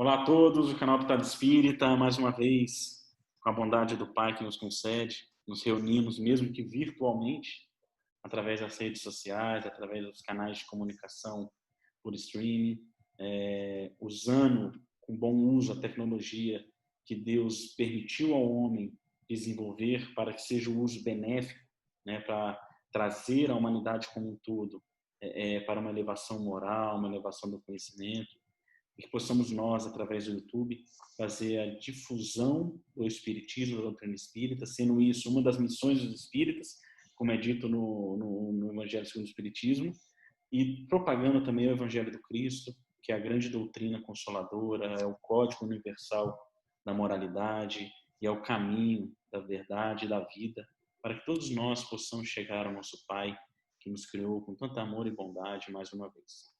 Olá a todos, o canal Pitada Espírita, mais uma vez, com a bondade do Pai que nos concede, nos reunimos, mesmo que virtualmente, através das redes sociais, através dos canais de comunicação por streaming, usando com bom uso a tecnologia que Deus permitiu ao homem desenvolver para que seja um uso benéfico, né, para trazer a humanidade como um todo para uma elevação moral, uma elevação do conhecimento, e que possamos nós, através do YouTube, fazer a difusão do Espiritismo, da doutrina espírita, sendo isso uma das missões dos espíritas, como é dito no Evangelho segundo o Espiritismo, e propagando também o Evangelho do Cristo, que é a grande doutrina consoladora, é o código universal da moralidade e é o caminho da verdade e da vida, para que todos nós possamos chegar ao nosso Pai, que nos criou com tanto amor e bondade, mais uma vez.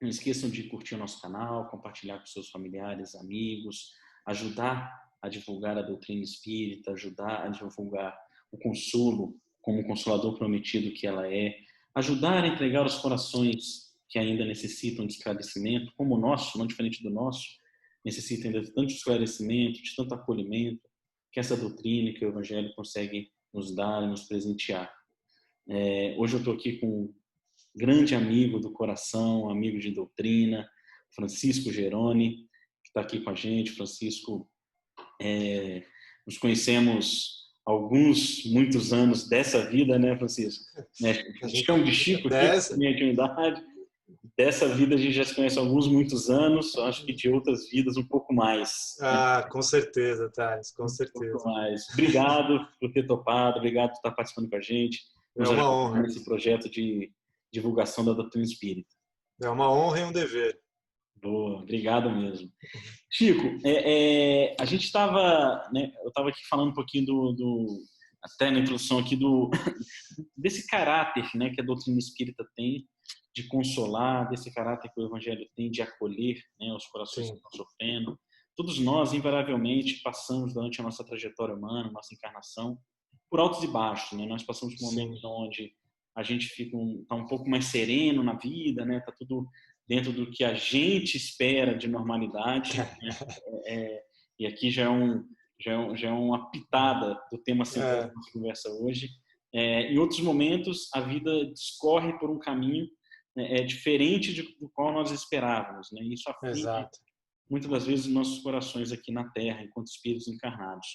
Não esqueçam de curtir o nosso canal, compartilhar com seus familiares, amigos, ajudar a divulgar a doutrina espírita, ajudar a divulgar o consolo como o consolador prometido que ela é, ajudar a entregar os corações que ainda necessitam de esclarecimento, como o nosso, não diferente do nosso, necessita ainda de tanto esclarecimento, de tanto acolhimento, que essa doutrina que o Evangelho consegue nos dar e nos presentear. Hoje eu estou aqui com grande amigo do coração, amigo de doutrina, Francisco Geroni, que está aqui com a gente. Francisco, nos conhecemos há muitos anos dessa vida, né, Francisco? Chamo de Chico aqui, minha intimidade. Dessa vida a gente já se conhece há muitos anos, acho que de outras vidas um pouco mais. Ah, com certeza, Thales, com certeza. Um pouco mais. Obrigado por ter topado, obrigado por estar participando com a gente, É uma honra. nesse projeto de divulgação da doutrina espírita. É uma honra e um dever. Boa, obrigado mesmo. Chico, a gente estava, né, eu estava aqui falando um pouquinho até na introdução aqui desse caráter, né, que a doutrina espírita tem de consolar, desse caráter que o Evangelho tem de acolher, né, os corações que estão sofrendo. Todos nós, invariavelmente, passamos durante a nossa trajetória humana, nossa encarnação, por altos e baixos, né? Nós passamos por momentos onde a gente fica tá um pouco mais sereno na vida, né? Tá tudo dentro do que a gente espera de normalidade, né? E aqui já é uma pitada do tema central da nossa conversa hoje. Em outros momentos, a vida discorre por um caminho diferente do qual nós esperávamos, né? Isso aflige muitas das vezes nossos corações aqui na Terra, enquanto espíritos encarnados.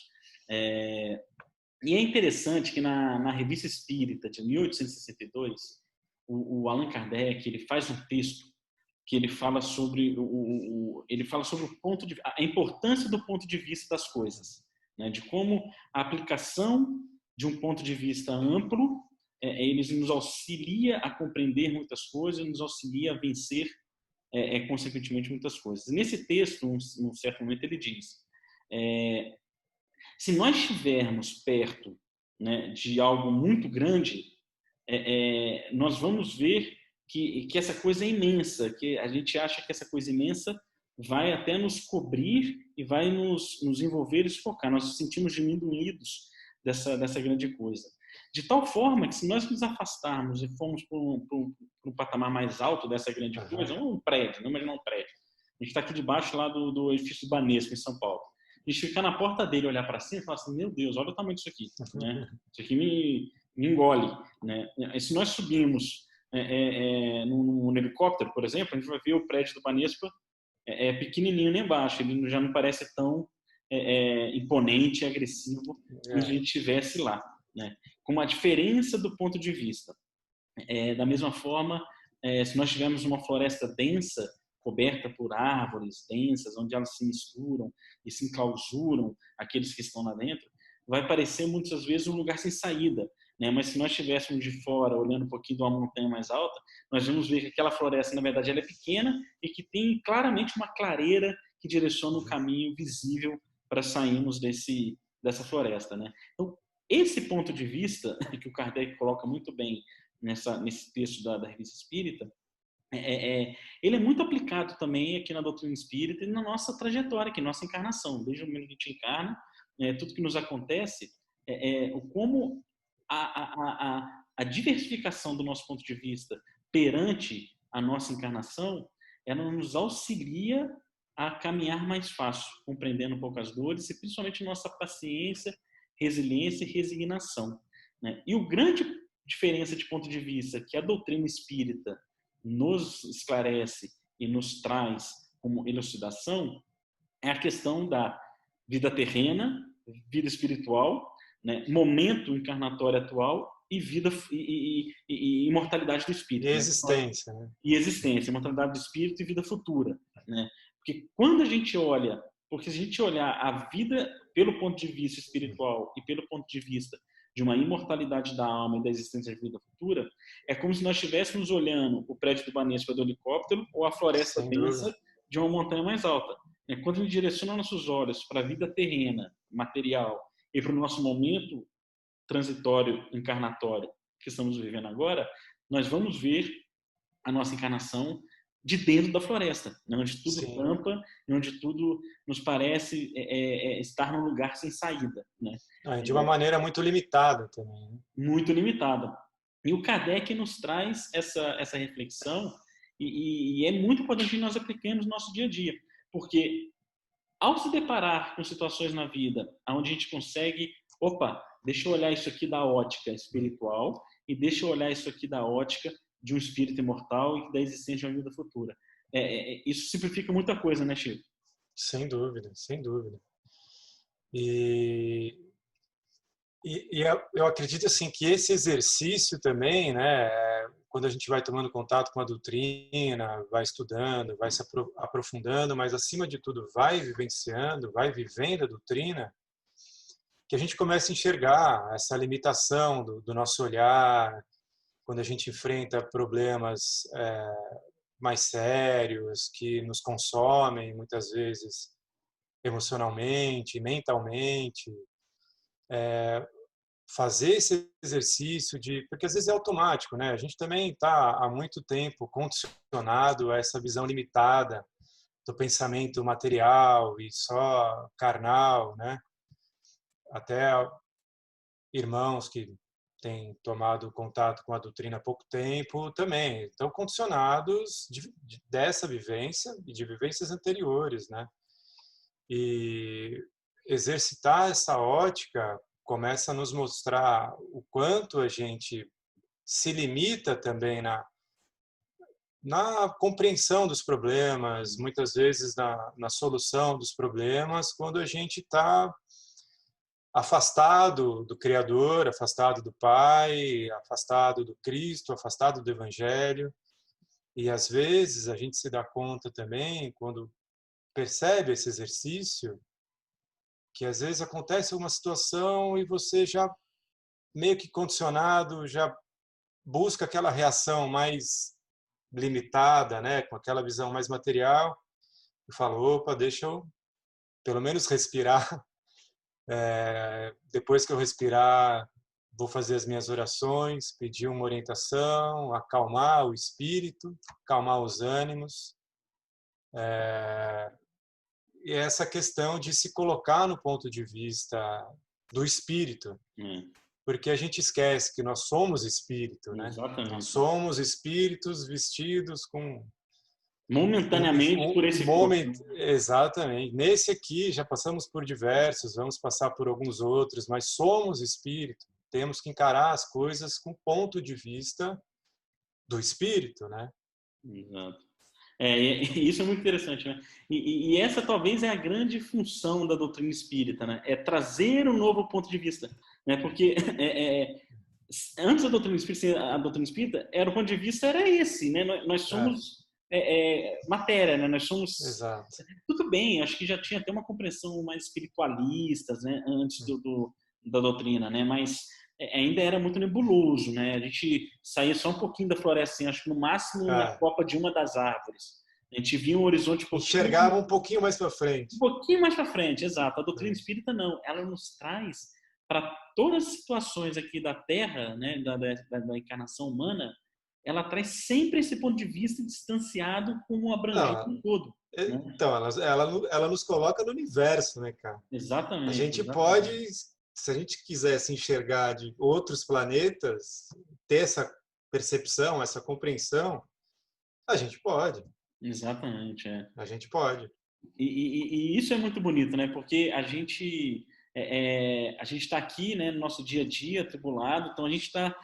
E é interessante que na Revista Espírita de 1862, o Allan Kardec ele faz um texto que ele fala sobre a importância do ponto de vista das coisas, né? De como a aplicação de um ponto de vista amplo eles nos auxilia a compreender muitas coisas, nos auxilia a vencer consequentemente muitas coisas. Nesse texto, num certo momento, ele diz: se nós estivermos perto, né, de algo muito grande, nós vamos ver que essa coisa é imensa, que a gente acha que essa coisa imensa vai até nos cobrir e vai nos envolver e sufocar. Nós nos sentimos diminuídos dessa grande coisa. De tal forma que se nós nos afastarmos e formos para um patamar mais alto dessa grande coisa, um prédio, não imaginar um prédio. A gente está aqui debaixo lá do edifício do Banespa, em São Paulo. A gente ficar na porta dele, olhar para cima e falar assim, meu Deus, olha o tamanho disso aqui. Né? Isso aqui me engole. Né? E se nós subirmos num helicóptero, por exemplo, a gente vai ver o prédio do Banespa pequenininho ali embaixo. Ele já não parece tão imponente e agressivo como se a gente estivesse lá. Né? Com uma diferença do ponto de vista. Da mesma forma, se nós tivermos uma floresta densa, coberta por árvores densas, onde elas se misturam e se enclausuram aqueles que estão lá dentro, vai parecer muitas vezes um lugar sem saída. Né? Mas se nós estivéssemos de fora, olhando um pouquinho de uma montanha mais alta, nós vamos ver que aquela floresta, na verdade, ela é pequena e que tem claramente uma clareira que direciona um caminho visível para sairmos dessa floresta. Né? Então, esse ponto de vista, que o Kardec coloca muito bem nesse texto da Revista Espírita, ele é muito aplicado também aqui na doutrina espírita e na nossa trajetória, aqui, nossa encarnação. Desde o momento que a gente encarna, tudo que nos acontece, como a diversificação do nosso ponto de vista perante a nossa encarnação ela nos auxilia a caminhar mais fácil, compreendendo um pouco as dores e principalmente nossa paciência, resiliência e resignação, né? E o grande diferença de ponto de vista que a doutrina espírita nos esclarece e nos traz como elucidação é a questão da vida terrena, vida espiritual, né, momento encarnatório atual e vida e imortalidade do E espírito, né? existência, né? E existência, imortalidade do espírito e vida futura, né? Porque quando a gente olha, porque se a gente olhar a vida pelo ponto de vista espiritual e pelo ponto de vista de uma imortalidade da alma e da existência de vida futura, é como se nós estivéssemos olhando o prédio do Banespa do helicóptero ou a floresta Sem dúvida. densa de uma montanha mais alta. Quando a gente direciona nossos olhos para a vida terrena, material, e para o nosso momento transitório, encarnatório que estamos vivendo agora, nós vamos ver a nossa encarnação de dentro da floresta, onde tudo Sim. tampa e onde tudo nos parece estar num lugar sem saída, né? De uma maneira muito limitada também, né? Muito limitada. E o Kardec nos traz essa reflexão e é muito importante que nós apliquemos no nosso dia a dia, porque ao se deparar com situações na vida onde a gente consegue, opa, deixa eu olhar isso aqui da ótica espiritual e deixa eu olhar isso aqui da ótica de um espírito imortal e da existência de uma vida futura. Isso simplifica muita coisa, né, Chico? Sem dúvida, sem dúvida. E eu acredito assim que esse exercício também, né, quando a gente vai tomando contato com a doutrina, vai estudando, vai se aprofundando, mas acima de tudo vai vivenciando, vai vivendo a doutrina, que a gente começa a enxergar essa limitação do nosso olhar, quando a gente enfrenta problemas mais sérios, que nos consomem muitas vezes emocionalmente, mentalmente, fazer esse exercício porque às vezes é automático, né? A gente também está há muito tempo condicionado a essa visão limitada do pensamento material e só carnal, né? Até irmãos que têm tomado contato com a doutrina há pouco tempo também estão condicionados dessa vivência e de vivências anteriores, né? E exercitar essa ótica começa a nos mostrar o quanto a gente se limita também na compreensão dos problemas, muitas vezes na solução dos problemas, quando a gente está afastado do Criador, afastado do Pai, afastado do Cristo, afastado do Evangelho. E às vezes a gente se dá conta também, quando percebe esse exercício, que às vezes acontece uma situação e você já meio que condicionado, já busca aquela reação mais limitada, né, com aquela visão mais material, e fala, opa, deixa eu pelo menos respirar. Depois que eu respirar, vou fazer as minhas orações, pedir uma orientação, acalmar o espírito, acalmar os ânimos. E essa questão de se colocar no ponto de vista do espírito, porque a gente esquece que nós somos espírito, né? Exatamente. Nós somos espíritos vestidos com momentaneamente por esse momento, corpo. exatamente. Nesse aqui já passamos por diversos, vamos passar por alguns outros, mas somos espírito. Temos que encarar as coisas com ponto de vista do espírito, né? Exato. Isso é muito interessante, né? E essa talvez é a grande função da doutrina espírita, né? É trazer um novo ponto de vista, né? Porque antes da doutrina espírita, a doutrina espírita era o ponto de vista era esse, né? Nós somos matéria, né? Nós somos. Exato. Tudo bem, acho que já tinha até uma compreensão mais espiritualista, né? Antes da doutrina, né? Mas ainda era muito nebuloso, né? A gente saía só um pouquinho da floresta, assim, acho que no máximo na copa de uma das árvores. A gente via um horizonte enxergava um pouquinho mais para frente. Um pouquinho mais para frente, exato. A doutrina espírita não, ela nos traz para todas as situações aqui da Terra, né, da encarnação humana, ela traz sempre esse ponto de vista distanciado como abrangente no todo. Né? Então, ela nos coloca no universo, né, cara? Exatamente. A gente exatamente. pode, se a gente quisesse enxergar de outros planetas, ter essa percepção, essa compreensão, a gente pode. Exatamente, é. A gente pode. E isso é muito bonito, né? Porque a gente está aqui, né, no nosso dia a dia, atribulado, então a gente está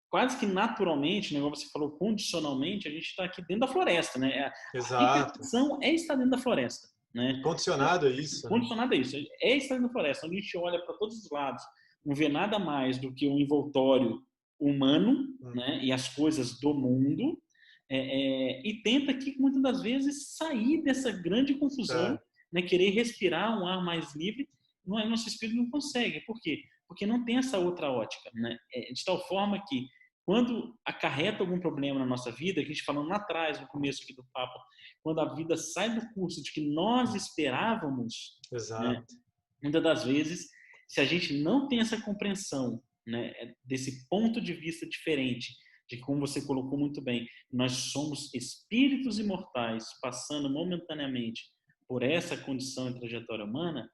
quase que naturalmente, né, como você falou, condicionalmente, a gente está aqui dentro da floresta, né? A Exato. encarnação é estar dentro da floresta, né? Condicionado a isso, né? Condicionado a isso, é estar dentro da floresta, onde a gente olha para todos os lados, não vê nada mais do que um envoltório humano, né, e as coisas do mundo, e tenta aqui, muitas das vezes, sair dessa grande confusão, É, né, querer respirar um ar mais livre, nosso espírito não consegue. Por quê? Porque não tem essa outra ótica, né? De tal forma que, quando acarreta algum problema na nossa vida, que a gente falando lá atrás, no começo aqui do papo, quando a vida sai do curso de que nós esperávamos, né, exato. muitas das vezes, se a gente não tem essa compreensão, né, desse ponto de vista diferente, de como você colocou muito bem, nós somos espíritos imortais passando momentaneamente por essa condição e trajetória humana,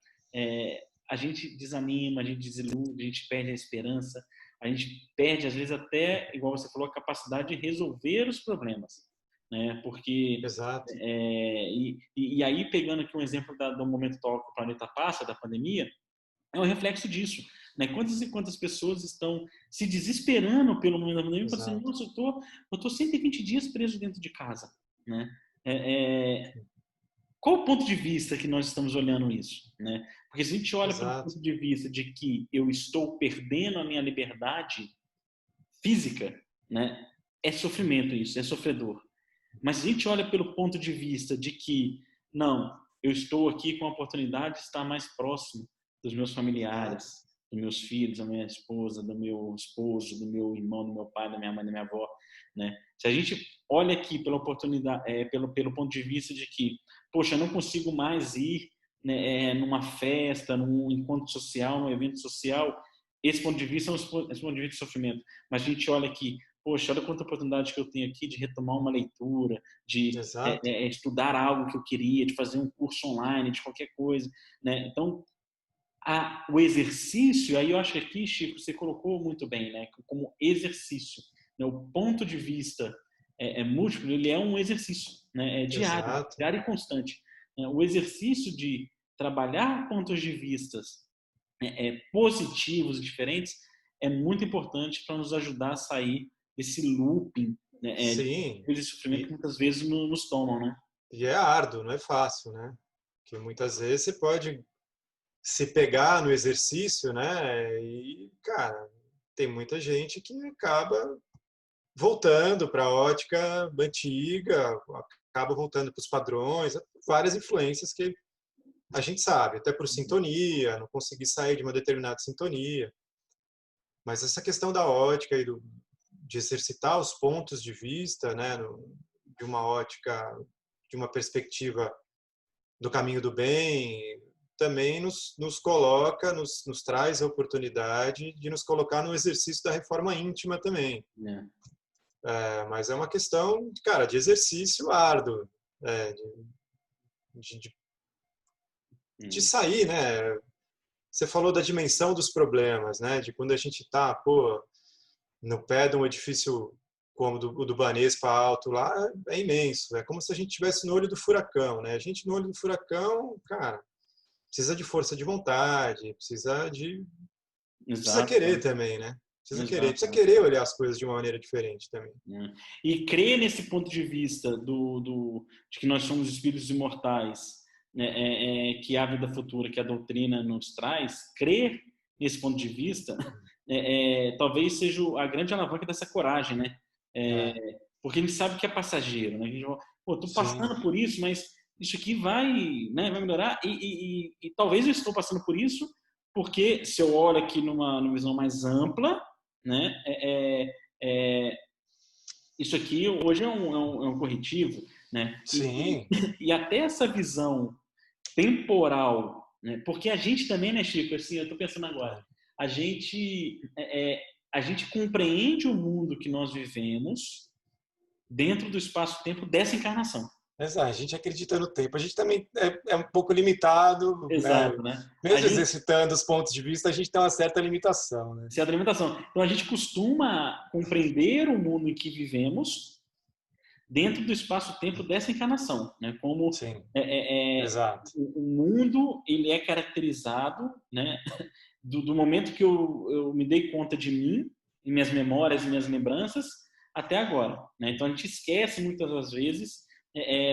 a gente desanima, a gente desilude, a gente perde a esperança, a gente perde, às vezes, até, igual você falou, a capacidade de resolver os problemas, né? Porque Exato. e aí, pegando aqui um exemplo do momento atual que o planeta passa, da pandemia, é um reflexo disso, né? Quantas e quantas pessoas estão se desesperando pelo momento da pandemia e falando assim, Exato. nossa, eu tô 120 dias preso dentro de casa, né? É, é, qual o ponto de vista que nós estamos olhando isso, né? Porque se a gente olha pelo Exato. ponto de vista de que eu estou perdendo a minha liberdade física, né? É sofrimento isso, é sofredor. Mas se a gente olha pelo ponto de vista de que, não, eu estou aqui com a oportunidade de estar mais próximo dos meus Exato. familiares, dos meus filhos, da minha esposa, do meu esposo, do meu irmão, do meu pai, da minha mãe, da minha avó, né? Se a gente olha aqui pela oportunidade, pelo ponto de vista de que, poxa, eu não consigo mais ir, né, numa festa, num encontro social, num evento social, esse ponto de vista é esse ponto de vista de sofrimento. Mas a gente olha aqui, poxa, olha quanta oportunidade que eu tenho aqui de retomar uma leitura, de Exato. estudar algo que eu queria, de fazer um curso online, de qualquer coisa, né? Então, o exercício, aí eu acho que aqui, Chico, você colocou muito bem, né? Como exercício, né? O ponto de vista múltiplo, ele é um exercício, né? Diário, Exato. diário e constante, né? O exercício de trabalhar pontos de vistas positivos e diferentes é muito importante para nos ajudar a sair desse looping, né, Sim. de sofrimento que E, muitas vezes nos tomam, né? e é árduo, não é fácil, né? Que muitas vezes você pode se pegar no exercício, né? E, cara, tem muita gente que acaba voltando para a ótica antiga, acaba voltando para os padrões, várias influências que a gente sabe, até por sintonia, não conseguir sair de uma determinada sintonia. Mas essa questão da ótica e de exercitar os pontos de vista, né, de uma ótica, de uma perspectiva do caminho do bem, também nos coloca, nos traz a oportunidade de nos colocar no exercício da reforma íntima também. É. Mas é uma questão, cara, de exercício árduo, é, de, de, de Hum. sair, né? Você falou da dimensão dos problemas, né? De quando a gente está, pô, no pé de um edifício como o do Banespa alto lá, é imenso. É como se a gente estivesse no olho do furacão, né? A gente no olho do furacão, cara, precisa de força de vontade, precisa Exato, querer também, né? exato. Precisa querer olhar as coisas de uma maneira diferente também. Né? E crer nesse ponto de vista de que nós somos espíritos imortais, né, que a vida futura, que a doutrina nos traz, crer nesse ponto de vista, talvez seja a grande alavanca dessa coragem, né? É, É, porque a gente sabe que é passageiro, né? A gente fala, pô, tô sim, passando por isso, mas isso aqui vai melhorar e talvez eu estou passando por isso porque se eu olho aqui numa visão mais ampla, né? Isso aqui hoje é um corretivo, né? sim, E até essa visão temporal, né? Porque a gente também, né, Chico? Assim, eu estou pensando agora, é. a gente a gente compreende o mundo que nós vivemos dentro do espaço-tempo dessa encarnação. Exato, a gente acredita no tempo. A gente também é um pouco limitado, né? Exato, né? A Mesmo gente exercitando os pontos de vista, a gente tem uma certa limitação, né? se alimentação. Então a gente costuma compreender o mundo em que vivemos, dentro do espaço-tempo dessa encarnação, né? Como Sim, exato. o mundo ele é caracterizado, né? Do momento que eu me dei conta de mim, em minhas memórias e minhas lembranças, até agora, né? Então a gente esquece muitas das vezes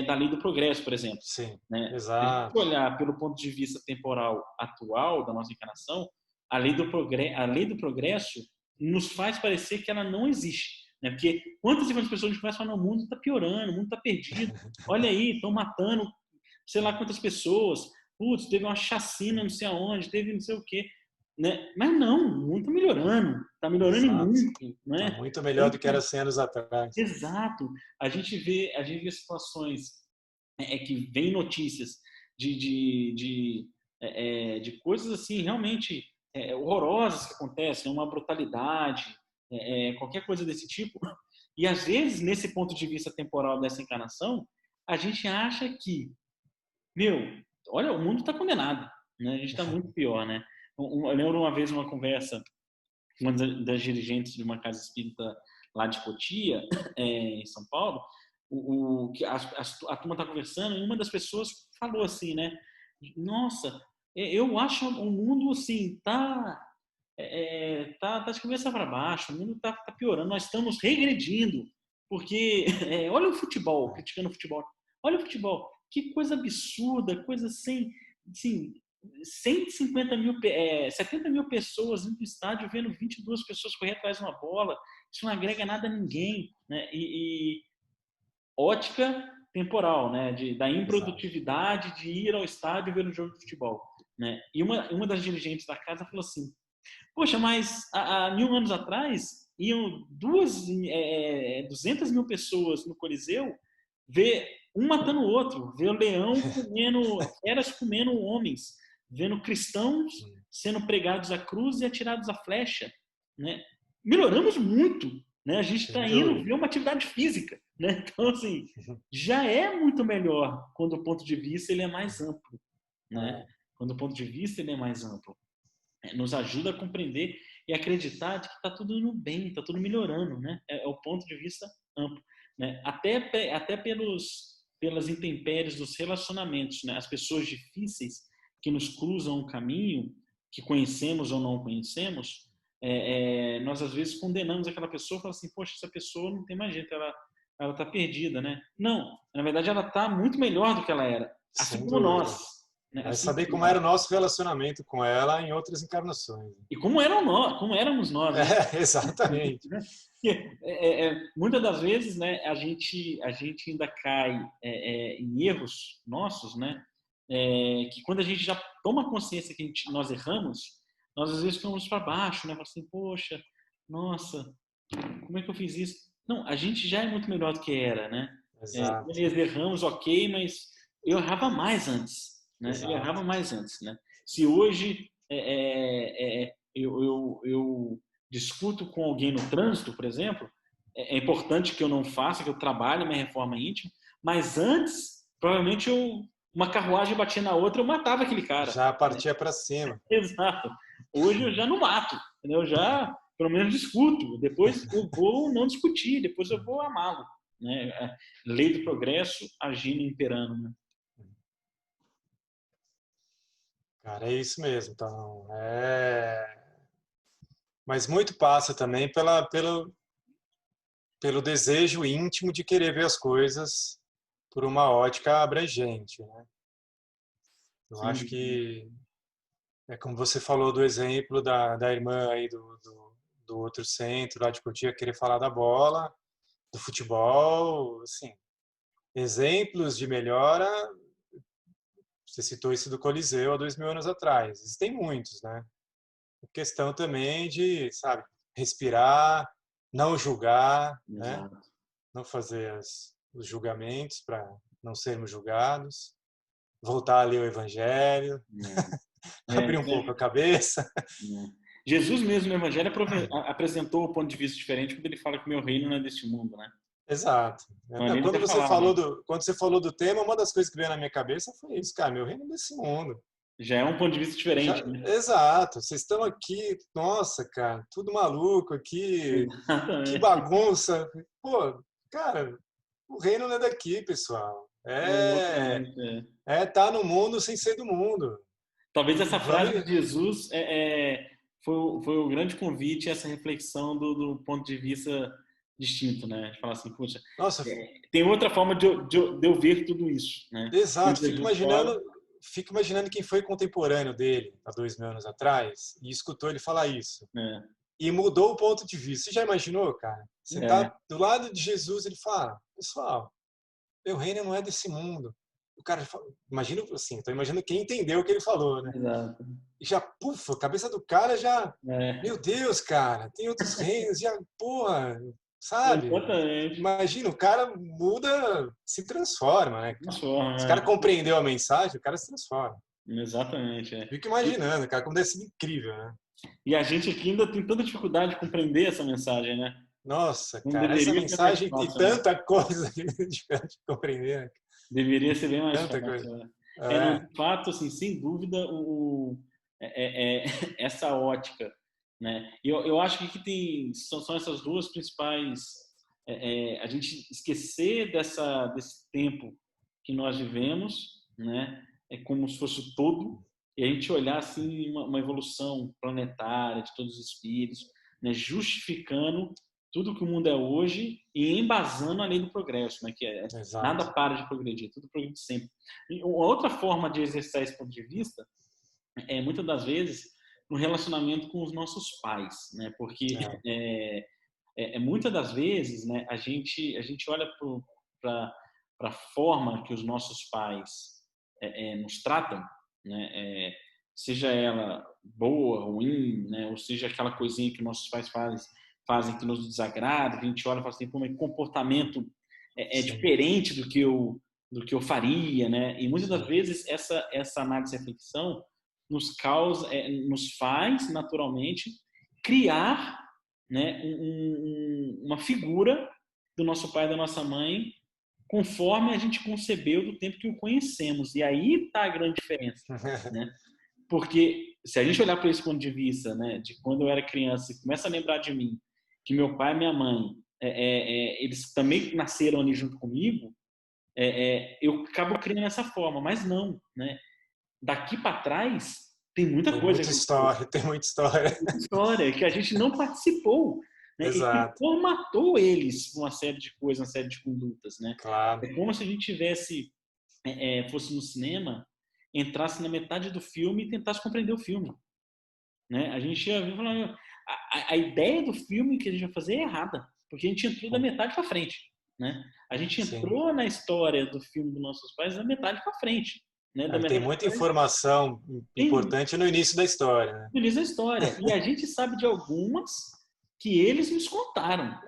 da lei do progresso, por exemplo, Sim, né? Se a gente exato. olhar pelo ponto de vista temporal atual da nossa encarnação, a lei do progresso nos faz parecer que ela não existe, né? Porque quantas e quantas pessoas a gente começa a falar, não, o mundo está piorando, o mundo está perdido, olha aí, estão matando sei lá quantas pessoas, putz, teve uma chacina não sei aonde, teve não sei o quê, né? Mas não, o mundo está melhorando e Exato. muito, Tá né? muito melhor do que era 100 anos atrás. Exato. A gente vê situações que vem notícias de coisas assim realmente horrorosas que acontecem, uma brutalidade, qualquer coisa desse tipo. E às vezes, nesse ponto de vista temporal dessa encarnação, a gente acha que, meu, olha, o mundo está condenado, né? A gente está muito pior, né? Eu lembro uma vez uma conversa uma das dirigentes de uma casa espírita lá de Cotia, em São Paulo, que a turma está conversando e uma das pessoas falou assim, né? Nossa, eu acho o mundo assim tá de cabeça para baixo, o mundo tá piorando, nós estamos regredindo porque olha o futebol, criticando o futebol, olha o futebol, que coisa absurda, coisa sem, assim, 150 mil, 70 mil pessoas indo no estádio vendo 22 pessoas correr atrás de uma bola, isso não agrega nada a ninguém, né? E ótica temporal, né? Da Exato. improdutividade de ir ao estádio ver um jogo de futebol, né? E uma das dirigentes da casa falou assim, poxa, mas há 1000 anos atrás iam 200 mil pessoas no Coliseu ver um matando o outro, ver o leão comendo, feras comendo homens, vendo cristãos sendo pregados à cruz e atirados à flecha, né? Melhoramos muito, né? A gente está Sem indo dúvida. ver uma atividade física, né? Então assim, já é muito melhor quando o ponto de vista ele é mais amplo, né? É, Quando o ponto de vista ele é mais amplo, nos ajuda a compreender e acreditar de que está tudo indo bem, está tudo melhorando, né? É o ponto de vista amplo, né? Até pelas intempéries dos relacionamentos, né? As pessoas difíceis que nos cruzam o caminho, que conhecemos ou não conhecemos, nós às vezes condenamos aquela pessoa, falando assim, poxa, essa pessoa não tem mais jeito, ela está perdida, né? Não, na verdade ela está muito melhor do que ela era, assim sem como dúvida. nós, né? É Assim saber como como era o nós. nosso relacionamento com ela em outras encarnações. E como éramos nós, né? É, exatamente. Muitas das vezes, né, a gente ainda cai em erros nossos, né? Que quando a gente já toma consciência que nós erramos, nós às vezes ficamos para baixo, né? Fala assim, poxa, nossa, como é que eu fiz isso? Não, a gente já é muito melhor do que era, né? Exato, Beleza, erramos, ok, mas eu errava mais antes, né? Eu exato. errava mais antes, né? Se hoje eu discuto com alguém no trânsito, por exemplo, é importante que eu não faça, que eu trabalhe minha reforma íntima, mas antes, provavelmente uma carruagem batia na outra, eu matava aquele cara. Já Né? partia para cima. Exato. Hoje eu já não mato, entendeu? Eu já, pelo menos, discuto. Depois eu vou não discutir, depois eu vou amá-lo. Né? A lei do progresso agindo e imperando. Né? Cara, é isso mesmo. Então, mas muito passa também pelo desejo íntimo de querer ver as coisas por uma ótica abrangente, né? Eu Sem acho dúvida. que é como você falou do exemplo da irmã aí do outro centro lá de Cotia querer falar da bola, do futebol, assim, exemplos de melhora. Você citou isso do Coliseu há 2000 anos atrás. Existem muitos, né? A questão também de, sabe, respirar, não julgar, né? Exato. Não fazer os julgamentos para não sermos julgados, voltar a ler o Evangelho, É, abrir um pouco a cabeça. Jesus mesmo no Evangelho apresentou o ponto de vista diferente quando ele fala que o meu reino não é deste mundo, né? Exato. Então ali ele Quando até você falava, falou do tema, uma das coisas que veio na minha cabeça foi isso, cara, meu reino é desse mundo. já é um ponto de vista Já, diferente, né? exato. Vocês estão aqui, nossa, cara, tudo maluco aqui, que Exatamente. bagunça. Pô, cara, o reino não é daqui, pessoal. Exatamente, é. Tá no mundo sem ser do mundo. Talvez E essa vamos. frase de Jesus foi o grande convite, essa reflexão do ponto de vista distinto, né? De falar assim, puxa, Nossa, tem outra forma de eu ver tudo isso, né? Quando exato. Jesus fala, Fico imaginando quem foi contemporâneo dele há 2000 anos atrás e escutou ele falar isso. né? E mudou o ponto de vista. Você já imaginou, cara? Você É, tá do lado de Jesus, ele fala, pessoal, meu reino não é desse mundo. O cara fala, imagina assim, tô imaginando quem entendeu o que ele falou, né? exato. E já, pufa, a cabeça do cara já, É, meu Deus, cara, tem outros reinos, já, porra, sabe? exatamente. Imagina, o cara muda, se transforma, né, cara? Se o Transforma, cara compreendeu a mensagem, o cara se transforma. exatamente. É. Fico imaginando, cara, como deve ser incrível, né? E a gente aqui ainda tem tanta dificuldade de compreender essa mensagem, né? Nossa, Não cara, essa deveria ser mais mensagem tem fácil, né? tanta coisa que a gente pode compreender, né? Deveria ser bem mais Tanta coisa. fácil. Né? No É, fato, assim, sem dúvida, essa ótica, né? Eu acho que aqui são essas duas principais. A gente esquecer desse tempo que nós vivemos, né? É como se fosse o todo, e a gente olhar assim uma evolução planetária de todos os espíritos, né? Justificando tudo que o mundo é hoje e embasando a lei do progresso, né? Que exato. nada para de progredir, tudo progride sempre. E uma outra forma de exercitar esse ponto de vista muitas das vezes no relacionamento com os nossos pais, né? Porque É, muitas das vezes, né, a gente olha para a forma que os nossos pais nos tratam, né? Seja ela boa, ruim, né? Ou seja aquela coisinha que nossos pais fazem que nos desagrada, que a gente olha e fala assim, pô, mas comportamento é sim, diferente do que eu faria, né? E muitas das sim. vezes essa análise e reflexão nos faz naturalmente criar, né, uma figura do nosso pai e da nossa mãe conforme a gente concebeu do tempo que o conhecemos. E aí está a grande diferença, né? Porque se a gente olhar para esse ponto de vista, né, de quando eu era criança e começa a lembrar de mim, que meu pai e minha mãe, eles também nasceram ali junto comigo, eu acabo criando dessa forma, mas não, né? Daqui para trás tem muita Tem coisa muita que história, tem muita história. história que a gente não participou, né? E que Exato, formatou eles com uma série de coisas, uma série de condutas, né? claro. É como se a gente fosse no cinema, entrasse na metade do filme e tentasse compreender o filme, né? A gente ia ver e falar, a ideia do filme que a gente vai fazer é errada, porque a gente entrou da metade para frente, né? A gente Sim. entrou na história do filme dos nossos pais da metade para frente, né? Da Tem metade para muita frente informação tem importante no início da história, né? feliz a história. E a gente sabe de algumas que eles nos contaram.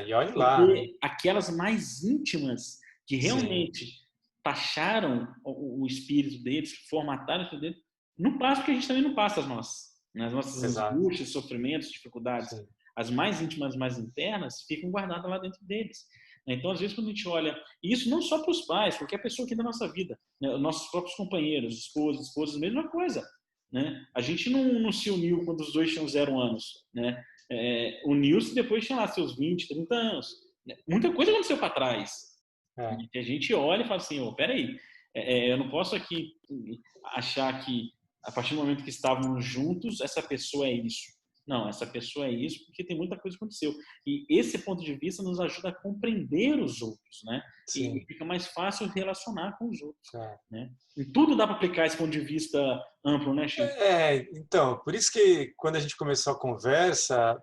E olhe lá, né? Porque aquelas mais íntimas, que Sim, realmente taxaram o espírito deles, formataram o espírito deles, não passa porque a gente também não passa as nossas. Né? As nossas exato. angústias, sofrimentos, dificuldades, Sim. as mais íntimas, mais internas, ficam guardadas lá dentro deles. Então, às vezes, quando a gente olha, e isso não só para os pais, qualquer pessoa aqui da nossa vida, né? Nossos próprios companheiros, esposas, mesma coisa. Né? A gente não se uniu quando os dois tinham 0 anos. Né? Uniu-se depois tinha lá seus 20, 30 anos. Muita coisa aconteceu para trás. É. A gente olha e fala assim, oh, peraí, eu não posso aqui achar que a partir do momento que estávamos juntos, essa pessoa é isso. Não, essa pessoa é isso porque tem muita coisa que aconteceu. E esse ponto de vista nos ajuda a compreender os outros, né? E Sim. fica mais fácil relacionar com os outros, É. né? E tudo dá para aplicar esse ponto de vista amplo, né, Chico? Então, por isso que quando a gente começou a conversa,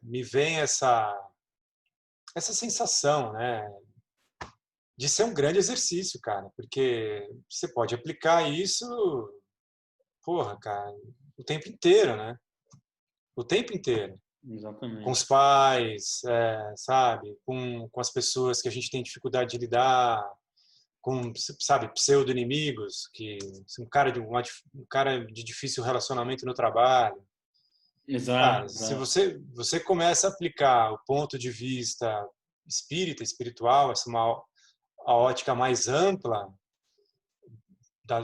me vem essa sensação, né, de ser um grande exercício, cara, porque você pode aplicar isso, porra, cara, o tempo inteiro, né? O tempo inteiro. Com os Exatamente. pais, sabe? Com as pessoas que a gente tem dificuldade de lidar, com, sabe, pseudo-inimigos, que um cara de difícil relacionamento no trabalho. Exato, Cara, se exato. você começa a aplicar o ponto de vista espiritual, a ótica mais ampla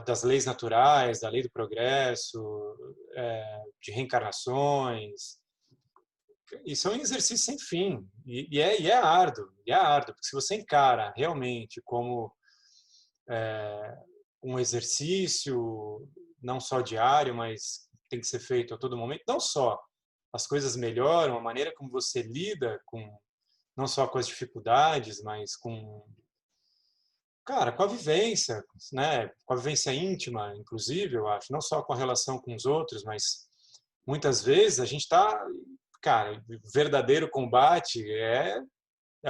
das leis naturais, da lei do progresso, de reencarnações, isso é um exercício sem fim. E é árduo. E é árduo. Porque se você encara realmente como um exercício, não só diário, mas tem que ser feito a todo momento, não só as coisas melhoram, a maneira como você lida com, não só com as dificuldades, mas com, cara, com a vivência, né? Com a vivência íntima, inclusive, eu acho, não só com a relação com os outros, mas muitas vezes a gente está, cara, o verdadeiro combate é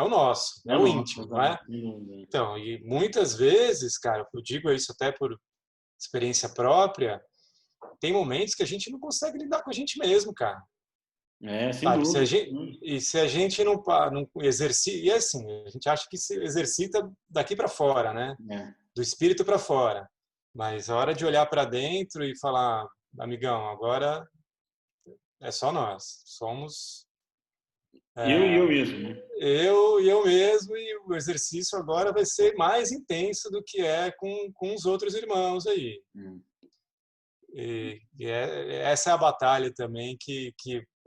o nosso, É é o o nosso, íntimo, não é? sem dúvida. Então, e muitas vezes, cara, eu digo isso até por experiência própria, tem momentos que a gente não consegue lidar com a gente mesmo, cara. Sem Sabe? Se a dúvida. gente, e se a gente não exercita, e assim, a gente acha que se exercita daqui para fora, né? É. Do espírito para fora. Mas a hora de olhar para dentro e falar, amigão, agora é só nós. Somos Eu e eu mesmo, né? eu e eu mesmo, e o exercício agora vai ser mais intenso do que é com os outros irmãos aí. Essa é a batalha também que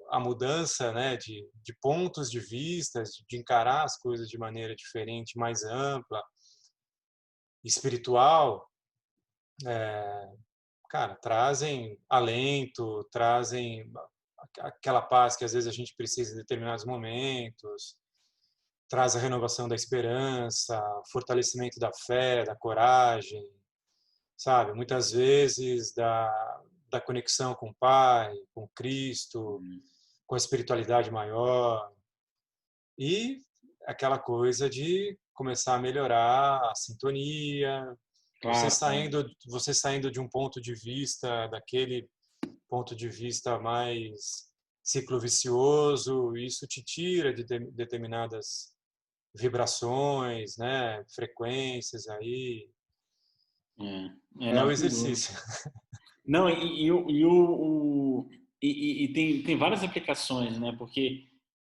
a mudança, né, de pontos de vista, de encarar as coisas de maneira diferente, mais ampla, espiritual, cara, trazem alento, trazem aquela paz que às vezes a gente precisa em determinados momentos, traz a renovação da esperança, fortalecimento da fé, da coragem, sabe? Muitas vezes da conexão com o Pai, com Cristo, com a espiritualidade maior e aquela coisa de começar a melhorar a sintonia, Claro, claro. você saindo de um ponto de vista, daquele ponto de vista mais ciclo vicioso, isso te tira de determinadas vibrações, né, frequências aí. É o Não, sem dúvida. exercício. Não, e tem várias aplicações, né? Porque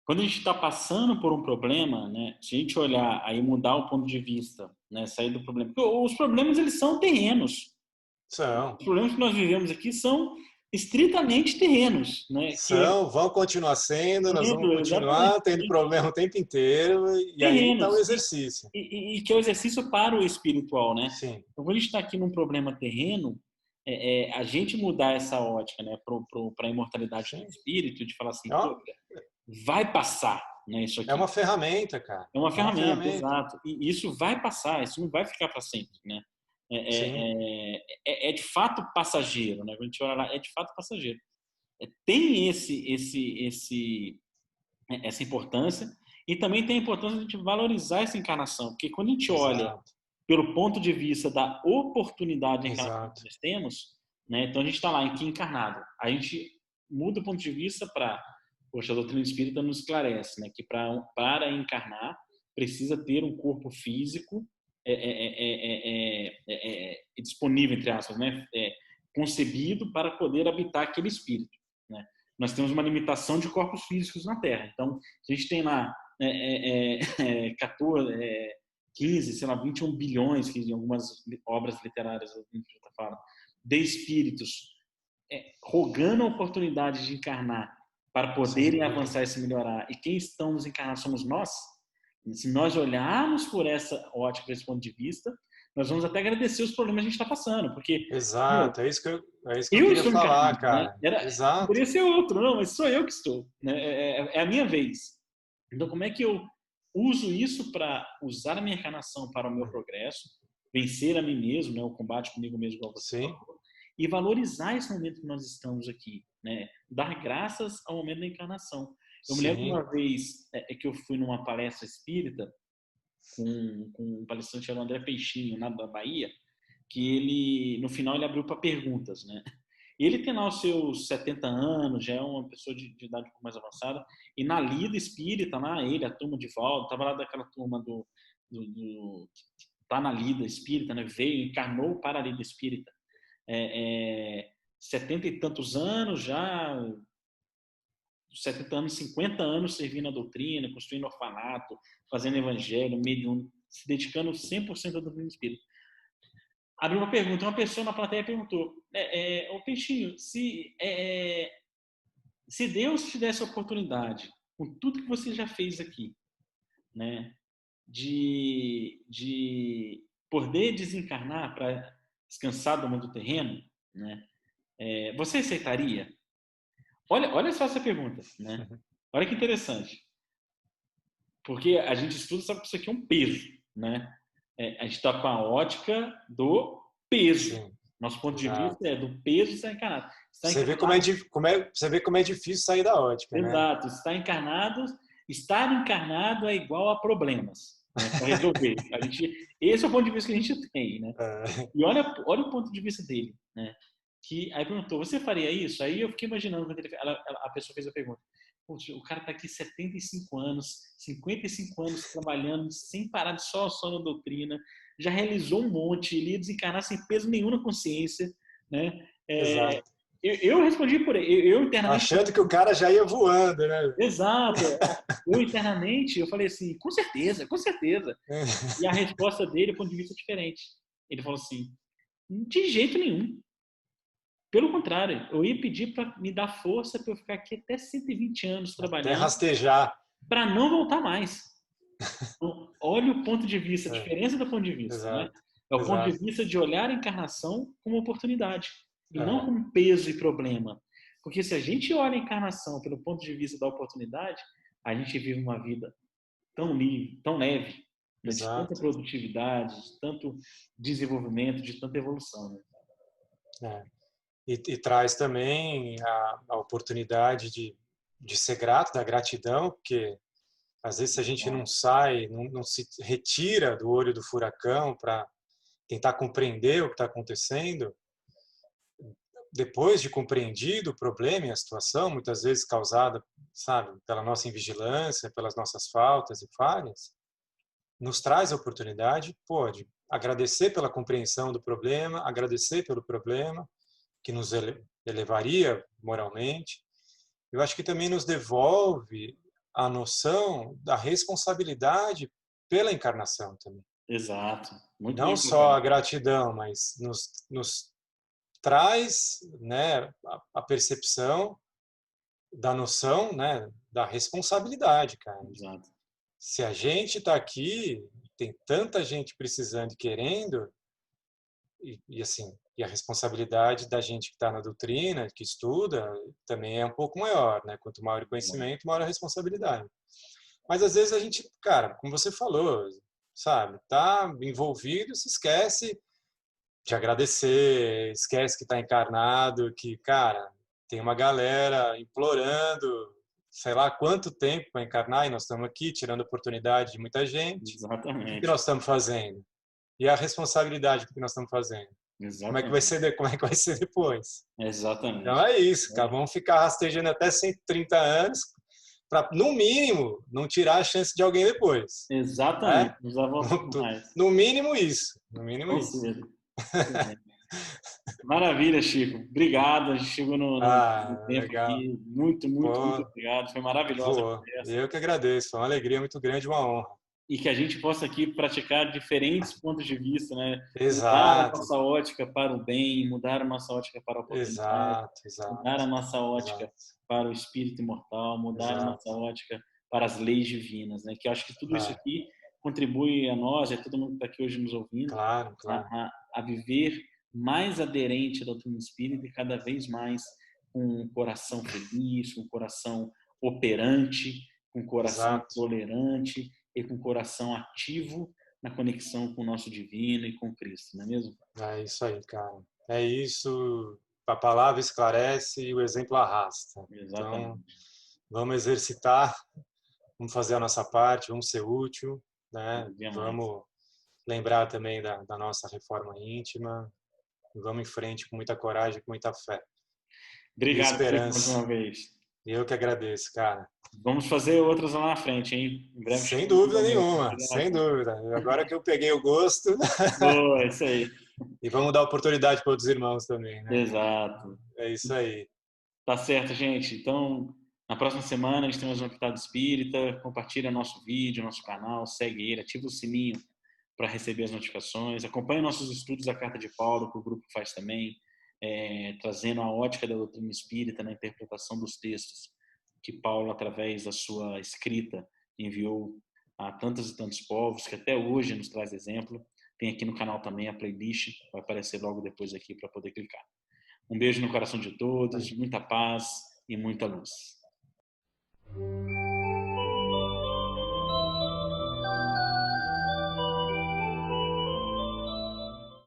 quando a gente está passando por um problema, né? Se a gente olhar aí mudar o ponto de vista, né? Sair do problema, porque os problemas eles são terrenos. São. Os problemas que nós vivemos aqui são estritamente terrenos, né? Vão continuar sendo, nós vamos Exatamente, continuar tendo problema o tempo inteiro, e aí está o terrenos exercício. e que é o exercício para o espiritual, né? Sim. Então, quando a gente está aqui num problema terreno, a gente mudar essa ótica, né, para a imortalidade do Sim. espírito, de falar assim, É uma, pô, vai passar, né, isso é aqui. uma ferramenta, cara. É uma É uma ferramenta, ferramenta. exato. E isso vai passar, isso não vai ficar para sempre, né? Sim. É de fato passageiro, né? Quando a gente olha lá, é de fato passageiro. Tem essa importância e também tem a importância de a gente valorizar essa encarnação, porque quando a gente olha Exato. pelo ponto de vista da oportunidade de encarnação que Exato. nós temos, né? Então a gente está lá em que encarnado, a gente muda o ponto de vista para, poxa, a doutrina espírita nos esclarece, né? Que para encarnar precisa ter um corpo físico disponível, entre aspas, né? Concebido para poder habitar aquele espírito, né? Nós temos uma limitação de corpos físicos na Terra. Então, se a gente tem lá 14, 15, sei lá, 21 bilhões, que em algumas obras literárias falam, de espíritos rogando a oportunidade de encarnar para poderem avançar e se melhorar. E quem estão nos encarnar somos nós. E se nós olharmos por essa ótica, por esse ponto de vista, nós vamos até agradecer os problemas que a gente está passando, porque Exato. É isso que eu eu queria estou falar, encarnado, né? cara. Exato. Poderia ser outro, não, mas sou eu que estou, né? É a minha vez. Então, como é que eu uso isso para usar a minha encarnação para o meu progresso, vencer a mim mesmo, né? O combate comigo mesmo, igual você Sim. falou, e valorizar esse momento que nós estamos aqui, né? Dar graças ao momento da encarnação. Eu me lembro Sim. uma vez que eu fui numa palestra espírita com um palestrante chamado André Peixinho, lá da Bahia, que ele, no final, ele abriu para perguntas, né? E ele tem lá os seus 70 anos, já é uma pessoa de idade um pouco mais avançada, e na lida espírita, lá, ele, a turma de volta, estava lá daquela turma que tá na lida espírita, né? Veio, encarnou para a lida espírita. 70 e tantos anos já, 70 anos, 50 anos servindo a doutrina, construindo orfanato, fazendo evangelho, medium, se dedicando 100% à doutrina espírita. Abriu uma pergunta, uma pessoa na plateia perguntou, ô Peixinho, se Se Deus te desse a oportunidade, com tudo que você já fez aqui, né, de poder desencarnar para descansar do mundo terreno, né, você aceitaria? Olha só essa pergunta, né? Olha que interessante. Porque a gente estuda, sabe que isso aqui é um peso, né? A gente está com a ótica do peso. Sim, Nosso ponto de exato. vista é do peso estar encarnado. Está Você vê encarnado, você vê como é difícil sair da ótica, né? exato. Estar encarnado é igual a problemas, né, para resolver. Esse é o ponto de vista que a gente tem, né? É, E olha o ponto de vista dele, né? Que aí perguntou, você faria isso? Aí eu fiquei imaginando quando a pessoa fez a pergunta. Poxa, o cara está aqui 75 anos, 55 anos trabalhando sem parar de só na doutrina, já realizou um monte, ele ia desencarnar sem peso nenhum na consciência, né? exato. Eu respondi por ele, eu internamente falei Achando que o cara já ia voando, né? exato. Eu internamente eu falei assim, com certeza, com certeza. E a resposta dele, do ponto de vista diferente. Ele falou assim, de jeito nenhum. Pelo contrário, eu ia pedir para me dar força para eu ficar aqui até 120 anos Até trabalhando, rastejar. para não voltar mais. Então, olha o ponto de vista, a É, diferença do ponto de vista, né? exato, É o ponto de exato. vista de olhar a encarnação como oportunidade e não É, como peso e problema. Porque se a gente olha a encarnação pelo ponto de vista da oportunidade, a gente vive uma vida tão livre, tão leve, né? De tanta exato. produtividade, de tanto desenvolvimento, de tanta evolução, né? É. E traz também a oportunidade de ser grato, da gratidão, porque às vezes se a gente não sai, não se retira do olho do furacão para tentar compreender o que está acontecendo, depois de compreendido o problema e a situação, muitas vezes causada, sabe, pela nossa invigilância, pelas nossas faltas e falhas, nos traz a oportunidade, pode agradecer pela compreensão do problema, agradecer pelo problema, que nos elevaria moralmente. Eu acho que também nos devolve a noção da responsabilidade pela encarnação também. Exato. Muito Não bem só a colocado. gratidão, mas nos traz, né, a percepção da noção, né, da responsabilidade, cara. Exato. Se a gente está aqui, tem tanta gente precisando e querendo, e assim, e a responsabilidade da gente que está na doutrina, que estuda, também é um pouco maior, né? Quanto maior o conhecimento, maior a responsabilidade. Mas às vezes a gente, cara, como você falou, sabe, tá envolvido, se esquece de agradecer, esquece que está encarnado, que, cara, tem uma galera implorando, sei lá quanto tempo para encarnar, e nós estamos aqui tirando a oportunidade de muita gente. O que Exatamente. nós estamos fazendo? E a responsabilidade do que nós estamos fazendo? Exatamente. Como é que vai ser depois? Então Exatamente. é isso, cara, vamos ficar rastejando até 130 anos para, no mínimo, não tirar a chance de alguém depois. Né? Exatamente. Usava um pouco mais. No mínimo isso. No mínimo Tão isso. cedo. Maravilha, Chico. Obrigado. A gente chegou no Ah, tempo legal. aqui. Muito, muito, muito Pô, obrigado. Foi maravilhosa a voou. conversa. Eu que agradeço. Foi uma alegria muito grande, uma honra. E que a gente possa aqui praticar diferentes pontos de vista, né? Mudar a Exato, nossa ótica para o bem, mudar a nossa ótica para a oportunidade, exato, mudar a exato, nossa ótica exato, para o espírito imortal, mudar a nossa exato. ótica para as leis divinas, né? Que eu acho que tudo isso É, aqui contribui a nós, a todo mundo que está aqui hoje nos ouvindo, claro, claro. a viver mais aderente à doutrina espírita e cada vez mais com um coração feliz, com um coração operante, com um coração Exato. tolerante e com um coração ativo na conexão com o nosso divino e com Cristo, não é mesmo? É isso aí, cara. É isso. A palavra esclarece e o exemplo arrasta. Então, Exatamente. vamos exercitar, vamos fazer a nossa parte, vamos ser útil, né? Cada dia mais. Vamos lembrar também da nossa reforma íntima. Vamos em frente com muita coragem, com muita fé e Obrigado, Chico, mais esperança. uma vez. Eu que agradeço, cara. Vamos fazer outras lá na frente, hein? Em breve Sem chegamos dúvida novamente. nenhuma, sem dúvida. Agora que eu peguei o gosto, Boa, isso aí. e vamos dar oportunidade para outros irmãos também, né? Exato. É isso aí. Tá certo, gente. Então, na próxima semana a gente tem mais uma Pitada Espírita. Compartilha nosso vídeo, nosso canal, segue ele, ativa o sininho para receber as notificações. Acompanhe nossos estudos da Carta de Paulo, que o grupo faz também. trazendo a ótica da doutrina espírita na interpretação dos textos que Paulo, através da sua escrita, enviou a tantos e tantos povos, que até hoje nos traz exemplo. Tem aqui no canal também a playlist, vai aparecer logo depois aqui para poder clicar. Um beijo no coração de todos, muita paz e muita luz.